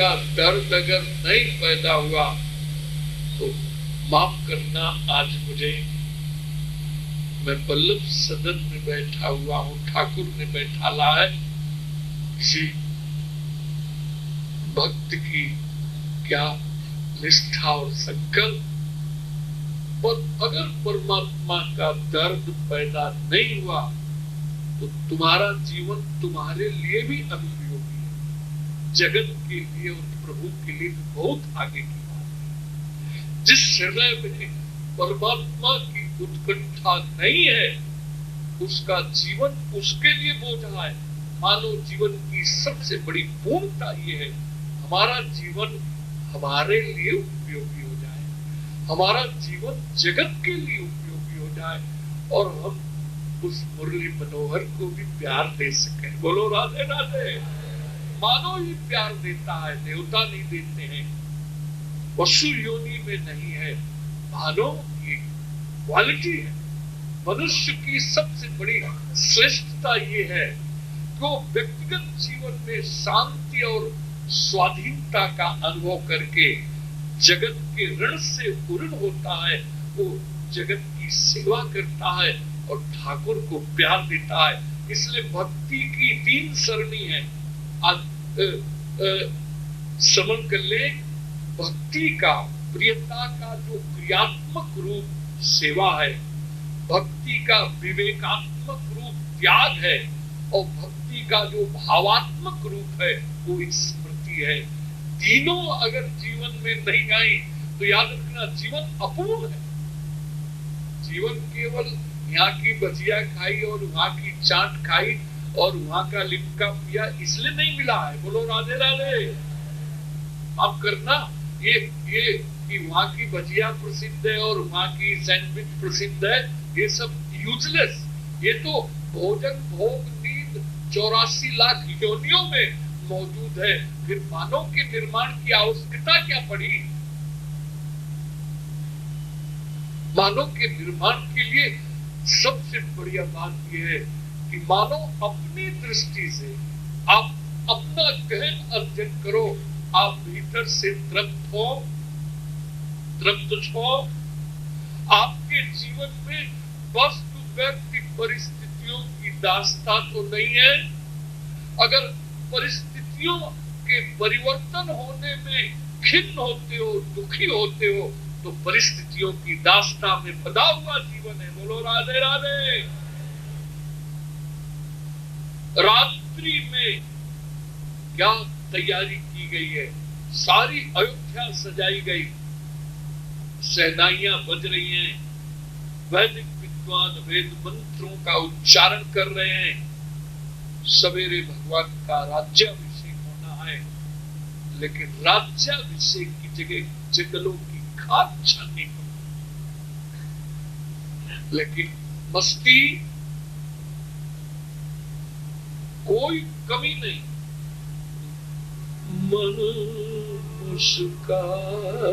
का दर्द अगर नहीं पैदा हुआ तो माफ करना, आज मुझे, मैं बल्लभ सदन में बैठा हुआ हूं, ठाकुर ने बैठाला है किसी भक्त की क्या निष्ठा और संकल्प, और अगर परमात्मा का दर्द पैदा नहीं हुआ तो तुम्हारा जीवन तुम्हारे लिए भी अनुपयोगी है, जगत के लिए और प्रभु के लिए भी बहुत आगे की बात है। जिस हृदय में परमात्मा की उत्कंठा नहीं है उसका जीवन उसके लिए बोझा है। मानव जीवन की सबसे बड़ी पूर्णता ये है हमारा जीवन हमारे लिए उपयोगी हो जाए, हमारा जीवन जगत के लिए उपयोगी हो जाए और हम उस मुरली मनोहर को भी प्यार दे सके। बोलो राधे राधे। मानव ही प्यार देता है, देवता नहीं देते हैं, पशु योनि में नहीं है, मानव की क्वालिटी है। मनुष्य की सबसे बड़ी श्रेष्ठता ये है कि वो व्यक्तिगत जीवन में शांति और स्वाधीनता का अनुभव करके जगत के ऋण से पूर्ण होता है, वो जगत की सेवा करता है और ठाकुर को प्यार देता है। इसलिए भक्ति की 3 सरणी है। समन कर ले, भक्ति का प्रियता का जो क्रियात्मक रूप सेवा है, भक्ति का विवेकात्मक रूप त्याग है और भक्ति का जो भावात्मक रूप है वो स्मृति है। तीनों अगर जीवन में नहीं आई तो याद रखना जीवन अपूर्ण है। जीवन केवल यहाँ की भजिया खाई और वहां की चाट खाई और वहां का लिमका पिया इसलिए नहीं मिला है। बोलो राधे राधे। अब करना ये कि वहां की भजिया प्रसिद्ध है और वहां की सैंडविच प्रसिद्ध है, ये सब यूजलेस। ये तो भोजन भोग नींद 84 लाख योनियों में मौजूद है, फिर मानव के निर्माण की आवश्यकता क्या पड़ी? मानव के निर्माण के लिए सबसे बढ़िया बात यह है कि मानव अपनी दृष्टि से आप अपना गहन अध्ययन करो, आप भीतर से तृप्त हो, आपके जीवन में वस्तु व्यक्ति परिस्थितियों की दास्ता तो नहीं है। अगर परिस्थितियों के परिवर्तन होने में खिन्न होते हो, दुखी होते हो, तो परिस्थितियों की दास्ता में बंधा हुआ जीवन है। बोलो राधे राधे। रात्रि में क्या तैयारी की गई है? सारी अयोध्या सजाई गई, शहनाइयां बज रही हैं, वैदिक विद्वान वेद मंत्रों का उच्चारण कर रहे हैं। सवेरे भगवान का राज्याभिषेक होना है, लेकिन राज्याभिषेक की जगह जंगलों की खाद छाननी हो, लेकिन मस्ती कोई कमी नहीं। मन मुस्काए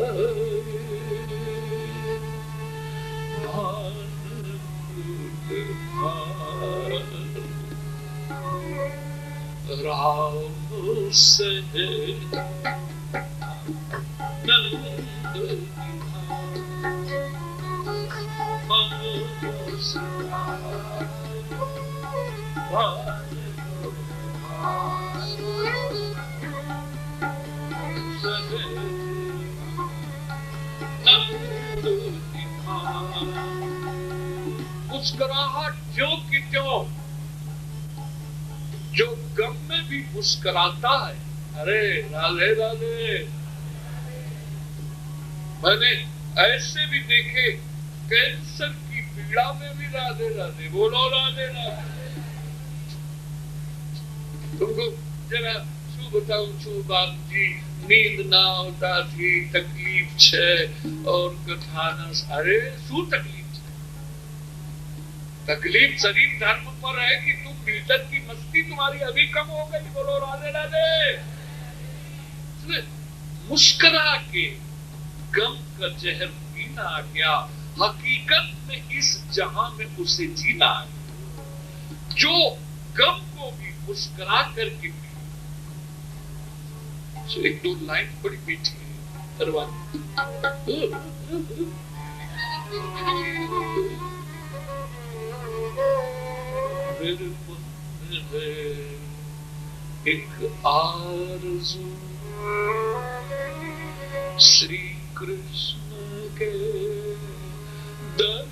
राम से मुस्कुराहट क्यों की क्यों? जो गम में भी मुस्कुराता है। अरे राधे राधे। मैंने ऐसे भी देखे कैंसर की पीड़ा में भी राधे राधे। बोलो राधे राधे। तुमको जरा शू बताऊं छू बात जी, नींद ना होता थी, तकलीफ छे और कथा ना। अरे शू तकलीफ? तकलीफ शरीर धर्म पर है कि तुम भीतर की मस्ती तुम्हारी अभी कम हो गई। बोलो राधे राधे। मुस्कुरा के गम का जहर पीना आ गया। हकीकत में इस जहां में उसे जीना है जो गम को भी मुस्कुरा करके तो एक दो लाइन बड़ी मीठी है दरबार। मेरे मन में है एक आरज़ू, श्री कृष्ण के दर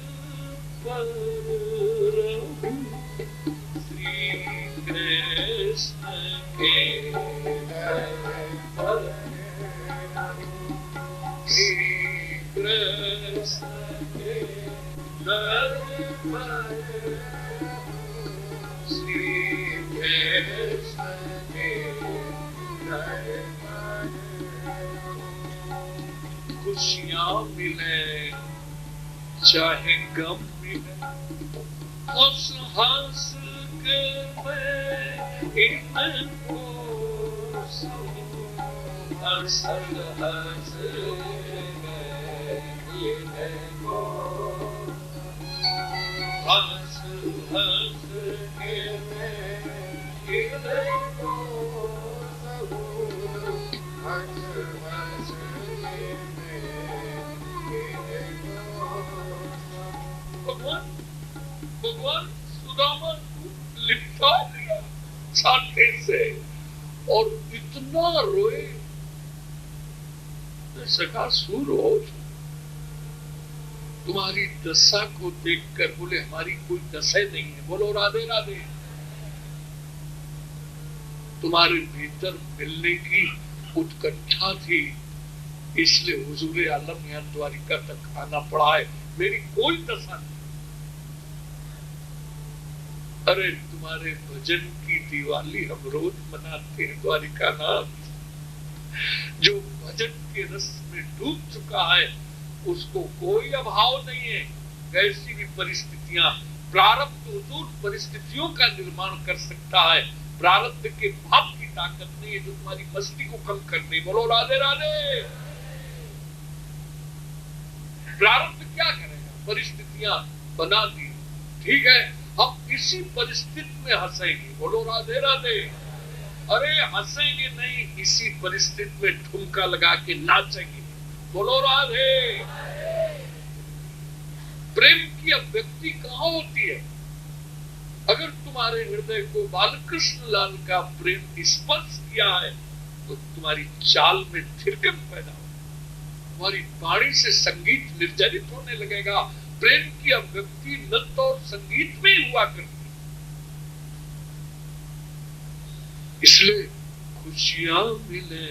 पर रहूं, श्री कृष्ण के दर पर, श्री कृष्ण के दर पर, श्री कृष्ण के दर पर। खुशियां मिले चाहे गम मिले, हंस हंस के मैं इनको हंस हंस इनको हंस हंस के मैं इनको हंस हंस भगवान सुदामा लिपटा दिया छाते से और इतना रोए। सखा सूर हो, तुम्हारी दशा को देखकर बोले हमारी कोई दशा नहीं है, बोलो राधे राधे। तुम्हारे भीतर मिलने की उत्कंठा थी, इसलिए हुजूरे आलम यहाँ द्वारिका तक आना पड़ा है, मेरी कोई दशा नहीं। अरे तुम्हारे भजन की दिवाली हम रोज मनाते हैं द्वारिका नाथ। जो भजन के रस में डूब चुका है उसको कोई अभाव नहीं है। कैसी भी परिस्थितियां, प्रारब्ध हुजूर परिस्थितियों का निर्माण कर सकता है, प्रारब्ध के भाव की ताकत नहीं है जो तुम्हारी मस्ती को कम करने। बोलो राधे राधे। प्रारब्ध क्या करेगा, परिस्थितियां बना दी, ठीक है, हम इसी परिस्थिति में हंसेंगे। बोलो राधे राधे। अरे हंसेंगे नहीं, इसी परिस्थिति में ठुमका लगा के नाचेंगे। बोलो राधे। प्रेम की अभिव्यक्ति कहां होती है? अगर तुम्हारे हृदय को बालकृष्ण लाल का प्रेम स्पर्श किया है तो तुम्हारी चाल में थिरकन पैदा हो, तुम्हारी वाणी से संगीत निर्जरित होने लगेगा। प्रेम की अभिव्यक्ति नृत्य और संगीत में हुआ करती, इसलिए खुशियां मिले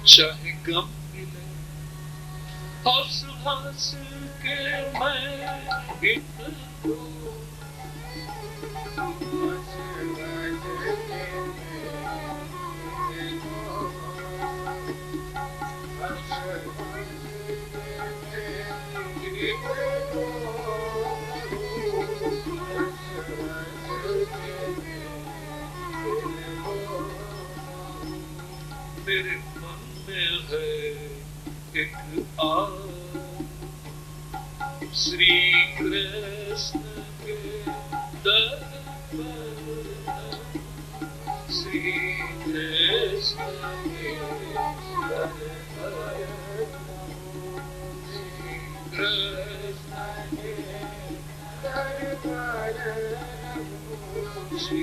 चाहे गम मिले, हंस हंस के मैं इनको मेरे मन में है एक श्री कृष्ण के दर पर, श्री कृष्ण के दर पर, श्री कृष्ण के दर पर, श्री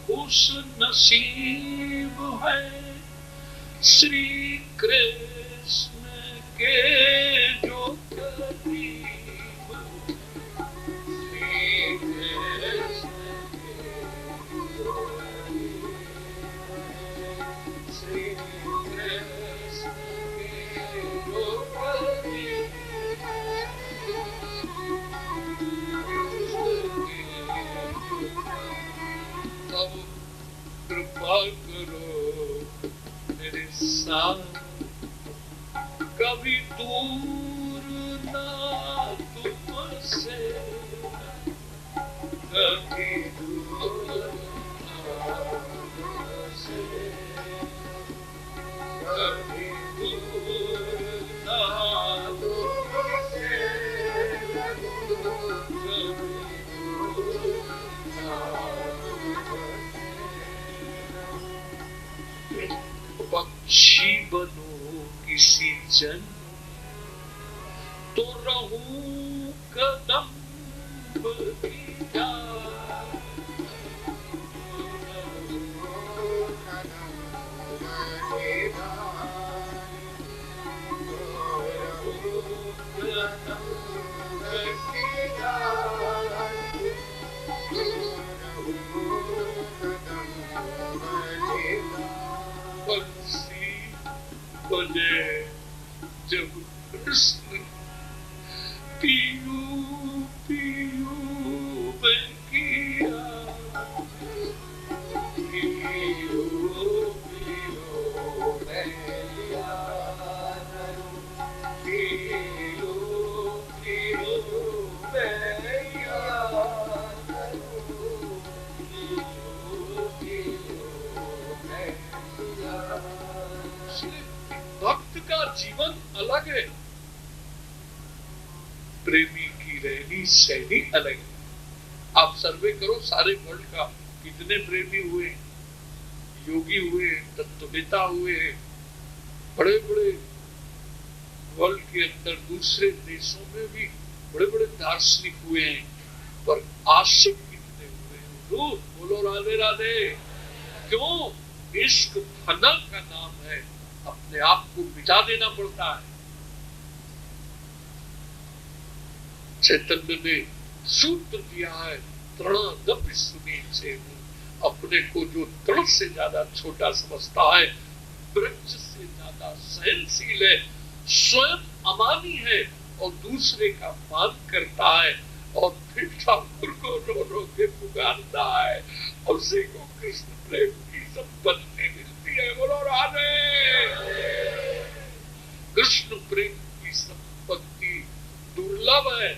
खुश नसीब है श्री कृष्ण के जो करीब, श्री कृष्ण के जो करीब, श्री कृष्ण के जो करीब, अब कृपा करो मेरे साथ, कभी दूर ना तुमसे, कभी दूर ना तुमसे, कभी दूर ना तुमसे, जीवनो किसी जन तो रहूं कदम जब कृष्ण पीयू पीयू मैं किया, पीयू पीयू मैं किया, पीयू पीयू मैं किया, पीयू पीयू मैं किया। भक्त का जीवन अलग है, प्रेमी की रहनी सहनी अलग है। आप सर्वे करो सारे वर्ल्ड का, कितने प्रेमी हुए, योगी हुए, तत्ववेता हुए, बड़े बड़े वर्ल्ड के अंदर दूसरे देशों में भी बड़े बड़े दार्शनिक हुए हैं, पर आशिक कितने हुए हैं? बोलो राधे राधे। क्यों? इश्क फना का नाम है, अपने आप को मिटा देना पड़ता है। चैतन्य ने सूत्र दिया है, तृणदपि सुनीचेन, अपने को जो तृण से ज्यादा छोटा समझता है, वृक्ष से ज्यादा सहनशील है, स्वयं अमानी है और दूसरे का मान करता है, और फिर ठाकुर को रो रो के पुकारता है, उसी को कृष्ण प्रेम की संपत्ति मिलती है। बोलो राधे। कृष्ण प्रेम की संपत्ति दुर्लभ है।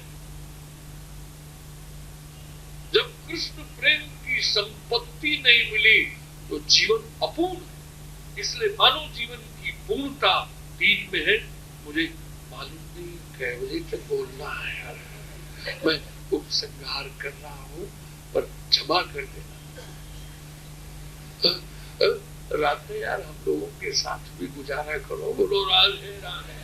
जब कृष्ण प्रेम की संपत्ति नहीं मिली तो जीवन अपूर्ण। इसलिए मानव जीवन की पूर्णता तीन में है। मुझे मालूम नहीं कै बजे तक बोलना है यार, मैं उपसंहार कर रहा हूँ, पर क्षमा कर देना। रात में यार हम लोगों के साथ भी गुजारा करो। बोलो राधे राधे।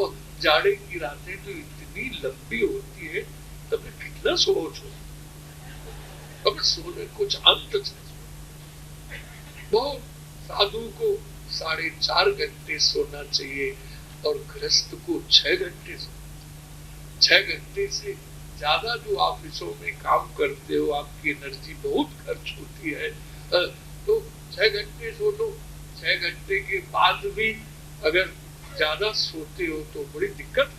और जाड़े की रातें तो इतनी लंबी होती है, तब कितना सोचो, अब सोने कुछ अंत बहुत। साधु को 4.5 घंटे सोना चाहिए और गृहस्थ को 6 घंटे सोना। 6 घंटे से ज्यादा जो ऑफिसों में काम करते हो, आपकी एनर्जी बहुत खर्च होती है, तो 6 घंटे सो लो। 6 घंटे के बाद भी अगर ज्यादा सोते हो तो बड़ी दिक्कत है।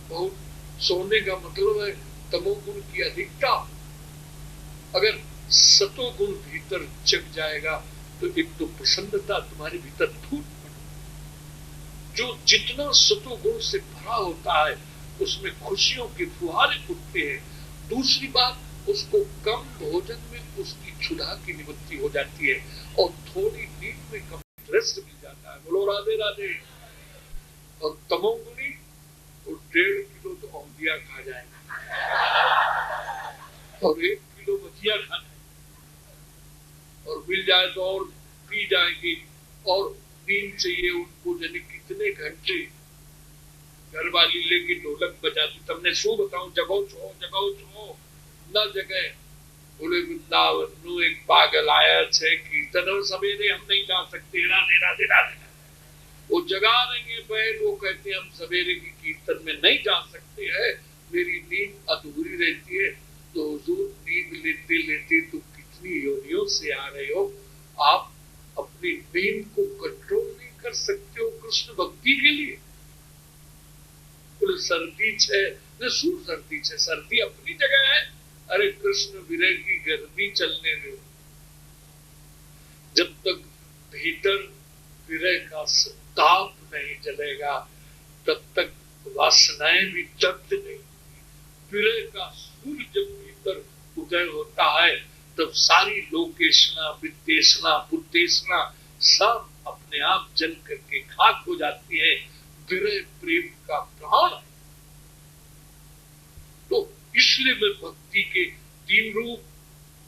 बहुत सोने का मतलब है तमोगुण की अधिकता। अगर सतोगुण भीतर जग जाएगा तो एक तो प्रसन्नता तुम्हारे भीतर फूट पड़े। जो जितना सतोगुण से भरा होता है उसमें खुशियों के फुहारे उठते हैं। दूसरी बात, उसको कम भोजन में उसकी क्षुधा की निवृत्ति हो जाती है और थोड़ी नींद में कम रेस्ट मिल जाता है। बोलो राधे राधे। और तमोगुणी वो 1.5 किलो तो औंधिया खा जाएगा और 1 किलो भजिया खाना और मिल जाए तो और पी जाएंगे। और नींद चाहिए उनको, यानी कितने घंटे घर वाली लेके ढोलक बजाती, तमने शू बताऊं, जगो छो न जगे। बोले वृंदावन नु एक पागल आया है कीर्तन और सवेरे हम नहीं जा सकते। राधे राधे राधे। वो जगा देंगे बैल, वो कहते हैं हम सवेरे की कीर्तन में नहीं जा सकते हैं, मेरी नींद अधूरी रहती है। तो हुजूर नींद लेते लेते तो कितनी योनियों से आ रहे हो, आप अपनी नींद को कंट्रोल नहीं कर सकते हो कृष्ण भक्ति के लिए। सर्दी है न शू सर्दी है, सर्दी अपनी जगह है। अरे कृष्ण विरह की गर्मी चलने दो। जब तक भीतर विरह का ताप नहीं जलेगा तब तक वासनाएं भी दग्ध नहीं। विरह का सूर्य जब भीतर उदय होता है तब सारी लोकेशना विद्वेषणा बुद्धेषणा सब अपने आप जल करके खाक हो जाती है। विरह प्रेम का प्राण है। तो इसलिए मैं भक्ति के 3 रूप,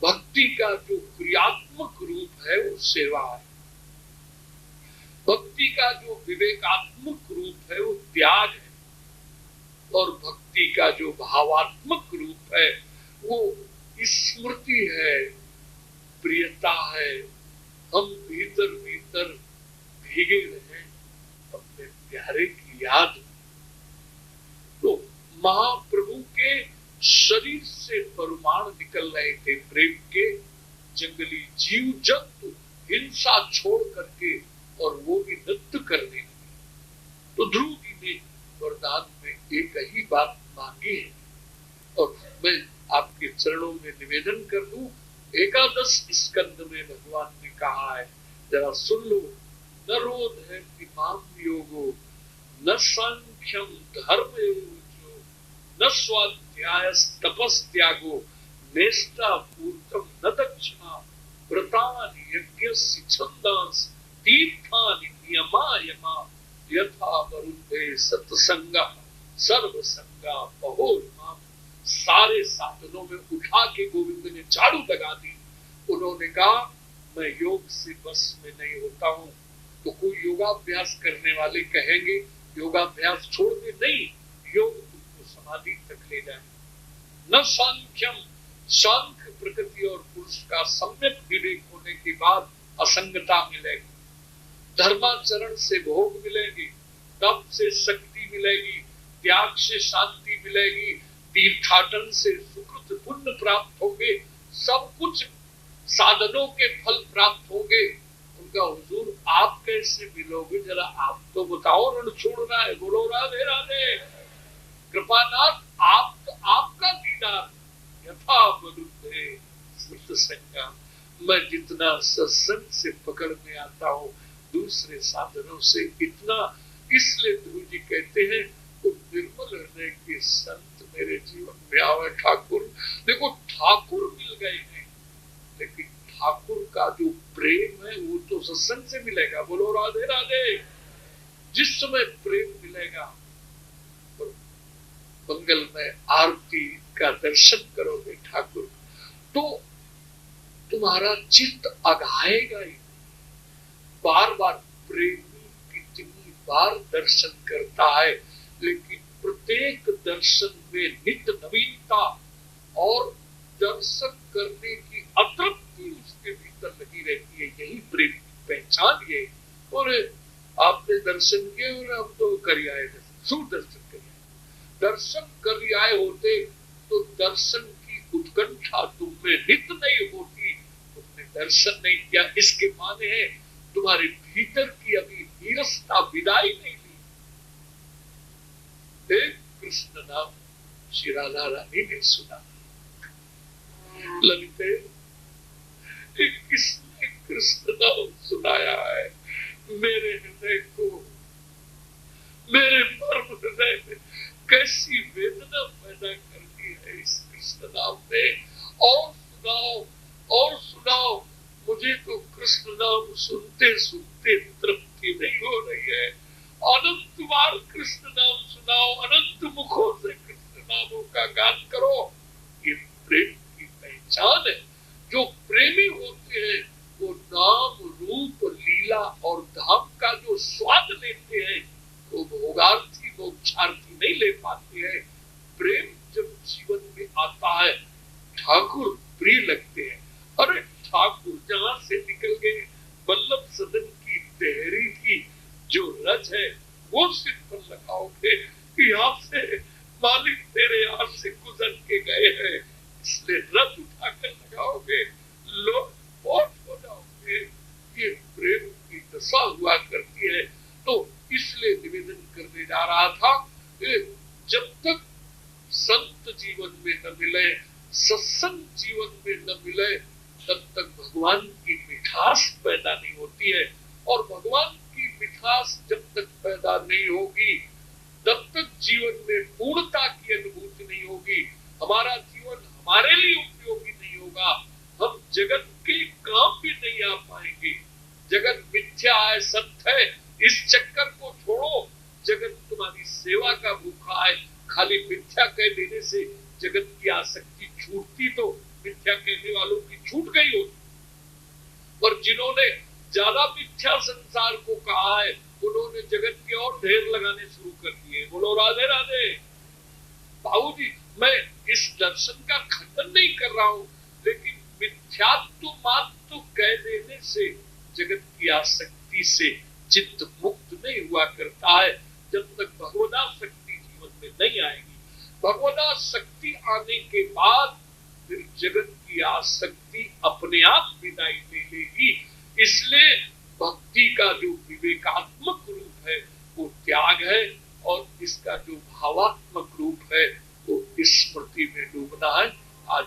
भक्ति का जो क्रियात्मक रूप है वो सेवा है। भक्ति का जो विवेकात्मक रूप है वो त्याग है, और भक्ति का जो भावात्मक रूप है वो स्मृति है, प्रियता है। हम भीतर भीतर भीगे रहे अपने प्यारे की याद। तो महाप्रभु के शरीर से परमाणु निकल रहे थे प्रेम के। जंगली जीव जंतु हिंसा छोड़ करके और वो भी नृत्य करने लगे। तो ध्रुव जी ने वरदान में एक ही बात मांगी है, और मैं आपके चरणों में निवेदन कर दूं। 11 स्कंद में भगवान ने कहा है, जरा सुन लो। न रोध है इमाम योगो, न सांख्यम धर्म योगो, न स्वाध्याय तपस त्यागो, नेष्टा पूर्तम न दक्षिणा, व्रतानि यज्ञस्य छंदांस, तीर्थानि नियमा यमा, यथा वरुद्धे सत्संगा सर्व संगा बहुर्मा। सारे साधनों में उठा के गोविंद ने झाड़ू लगा दी। उन्होंने कहा मैं योग से बस में नहीं होता हूँ। तो कोई योगाभ्यास करने वाले कहेंगे योगाभ्यास छोड़ दे, नहीं, योग तुमको समाधि तक ले जाए। न सांख्यम, सांख्य प्रकृति और पुरुष का सम्यक विवेक होने के बाद असंगता मिलेगी, धर्माचरण से भोग मिलेगी, तप से शक्ति मिलेगी, त्याग से शांति मिलेगी, तीर्थाटन से सुकृत पुण्य प्राप्त होंगे, सब कुछ साधनों के फल प्राप्त होंगे। उनका हुजूर आप कैसे मिलोगे, जरा आप तो बताओ। रण छोड़ना है, बोलो राधे राधे। कृपानाथ आपका दीदार यथा मरुद्धे स्मृत संगा। मैं जितना सत्संग से पकड़ में आता हूँ दूसरे साधनों से इतना, इसलिए ध्रुव जी कहते हैं तो निर्मल हृदय के संत मेरे जीवन में आवे ठाकुर। देखो ठाकुर मिल गए हैं, लेकिन ठाकुर का जो प्रेम है वो तो सत्संग से मिलेगा। बोलो राधे राधे। जिस समय प्रेम मिलेगा और मंगल में आरती का दर्शन करोगे ठाकुर, तो तुम्हारा चित्त अघाएगा ही। बार बार प्रेमी कितनी बार दर्शन करता है, लेकिन प्रत्येक दर्शन में नित्य नवीनता और दर्शन करने की अतृप्ति उसके भीतर लगी रहती है। यही प्रेम की पहचान है। और आपने दर्शन किए और हम तो कर आए, सुदर्शन कर आए। दर्शन कर आए होते तो दर्शन की उत्कंठा तुम में नित्य नहीं होती, तुमने दर्शन नहीं किया। इसके माने है तुम्हारे भीतर की अभी नीरसता विदाई नहीं ली। एक कृष्ण नाम श्री राधा रानी ने सुना। ललिते किसने कृष्ण नाम सुनाया है मेरे हृदय को, मेरे मर्म हृदय में कैसी वेदना पैदा करती है इस कृष्ण नाम ने। और सुनाओ और सुनाओ। मुझे तो कृष्ण नाम सुनते सुनते तृप्ति नहीं हो रही है। अनंत बार कृष्ण नाम सुनाओ, अनंत मुखों से कृष्ण नामों का गान करो। ये प्रेम की पहचान है। जो प्रेमी होते हैं वो नाम रूप लीला और धाम का जो स्वाद लेते हैं वो भोगार्थी मोक्षार्थी नहीं ले पाते हैं। प्रेम जब जीवन में आता है ठाकुर प्रिय लगते हैं। अरे ठाकुर जहां से निकल गए, वल्लभ सदन की देहरी की जो रज है वो सिर पर लगाओगे। यहाँ से मालिक तेरे यहाँ से गुजर के गए हैं, इसलिए रथ उठाकर लगाओगे, लोग बहुत हो जाओगे। ये प्रेम की दशा हुआ करती है। तो इसलिए निवेदन करने जा रहा था, जब तक संत जीवन में न मिले, सत्संग जीवन में न मिले, तब तक भगवान की मिठास पैदा नहीं होती है। और भगवान की मिठास जब तक पैदा नहीं होगी तब तक जीवन में पूर्णता की अनुभूति नहीं होगी। हमारा जीवन हमारे लिए उपयोगी नहीं होगा। हम जगत के काम भी नहीं आ पाएंगे। जगत मिथ्या है, सत्य है, इस चक्कर को छोड़ो। जगत तुम्हारी सेवा का भूखा है। खाली मिथ्या कह देने से जगत की आसक्ति छूटती तो मिथ्या कहने वालों की छूट गई होती। और जिन्होंने ज्यादा मिथ्या संसार को कहा है, उन्होंने जगत के और ढेर लगाने शुरू कर दिए। बोलो राधे राधे। बाबू जी, मैं इस दर्शन का खंडन नहीं कर रहा हूं, लेकिन मिथ्यात्व मात्र कह देने से जगत की आसक्ति से चित्त मुक्त नहीं हुआ करता है, जब तक भगवदासक्ति जीवन में नहीं आएगी। भगवदासक्ति आने के बाद फिर जगत की आसक्ति अपने आप विदाई ले लेगी। इसलिए भक्ति का जो विवेकात्मक रूप है वो त्याग है, और इसका जो भावात्मक रूप है वो स्मृति में डूबना है। आज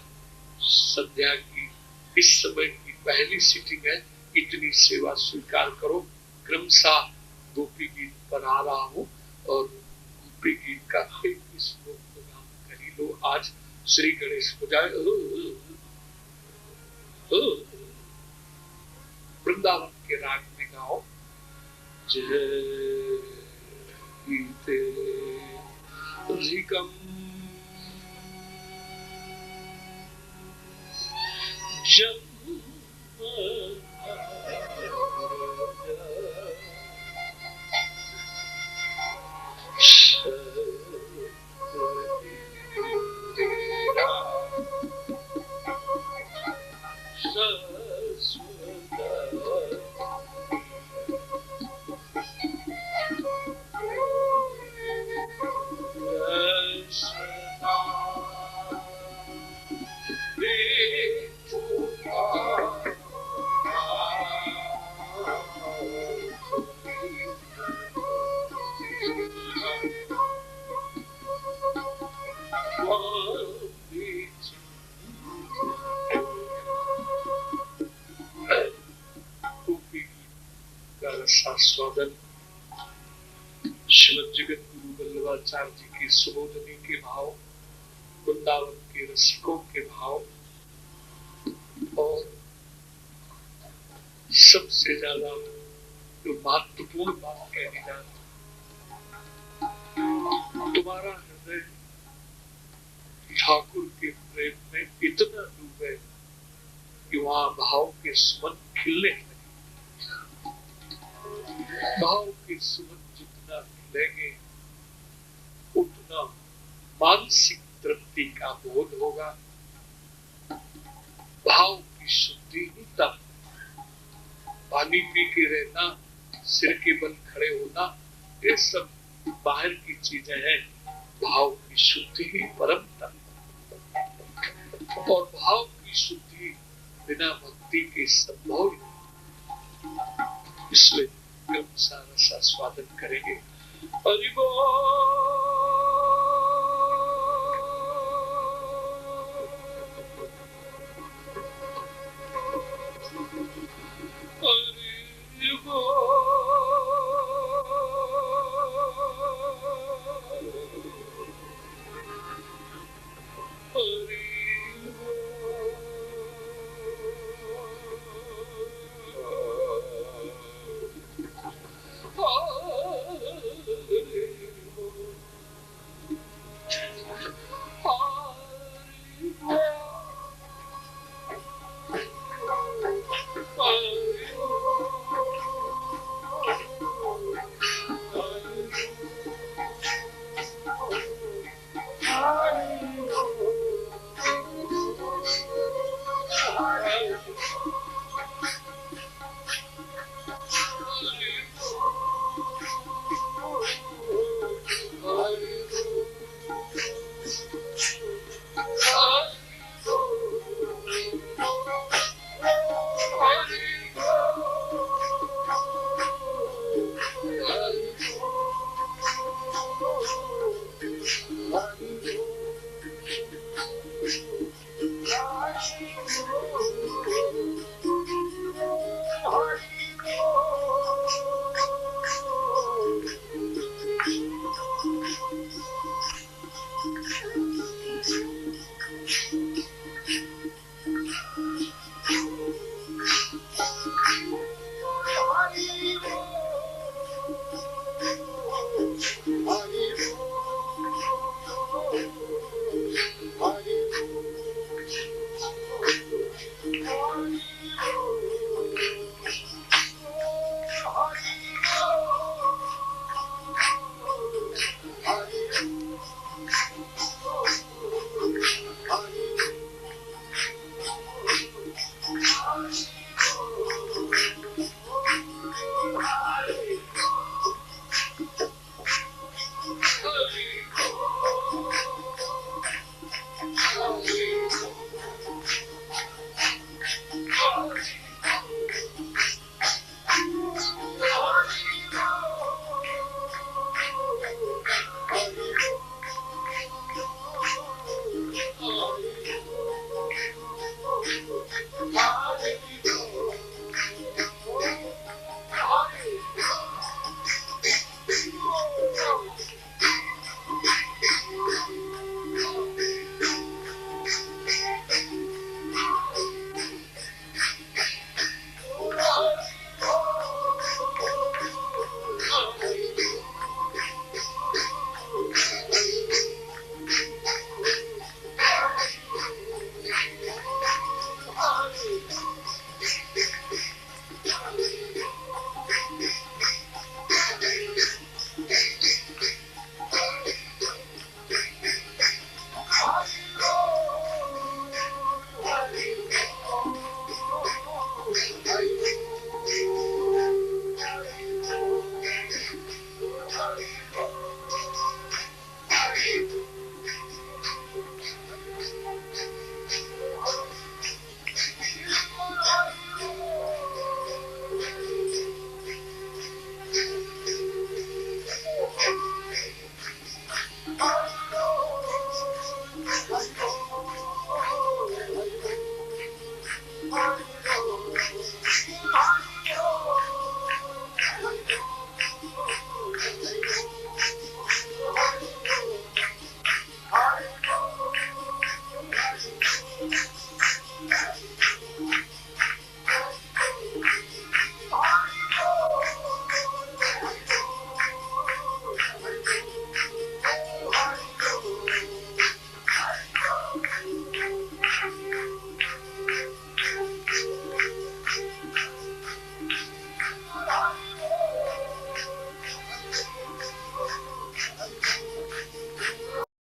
संध्या की इस समय की पहली सीटिंग है, इतनी सेवा स्वीकार करो। क्रमशः गोपी गीत पर आ रहा हूँ, और गोपी गीत का एक श्लोक तो नाम कर ही लो। आज श्री गणेश हो जाए। वृंदावन के राग में गाओ। जय गीते अधिकम जन्म स्वागत। श्रीमद जगत गुरु वल्लभाचार्य जी की सुबोधनी के भाव, वृंदावन के रसिकों के भाव, और सबसे ज्यादा जो महत्वपूर्ण बात कहनी जाती, तुम्हारा हृदय ठाकुर के प्रेम में इतना डूबे कि वहां भाव के सुमन खिलने लगे। भाव के सुमन जितना खिलेंगे उतना मानसिक तृप्ति का बोध होगा। भाव की शुद्धि ही तब, पानी पी के रहना, सिर के बल खड़े होना, ये सब बाहर की चीजें हैं। भाव की शुद्धि ही परम तत्व, और भाव की शुद्धि बिना भक्ति के संभव नहीं। इसलिए क्रमशः रसा स्वादन करेंगे। हरि बोल।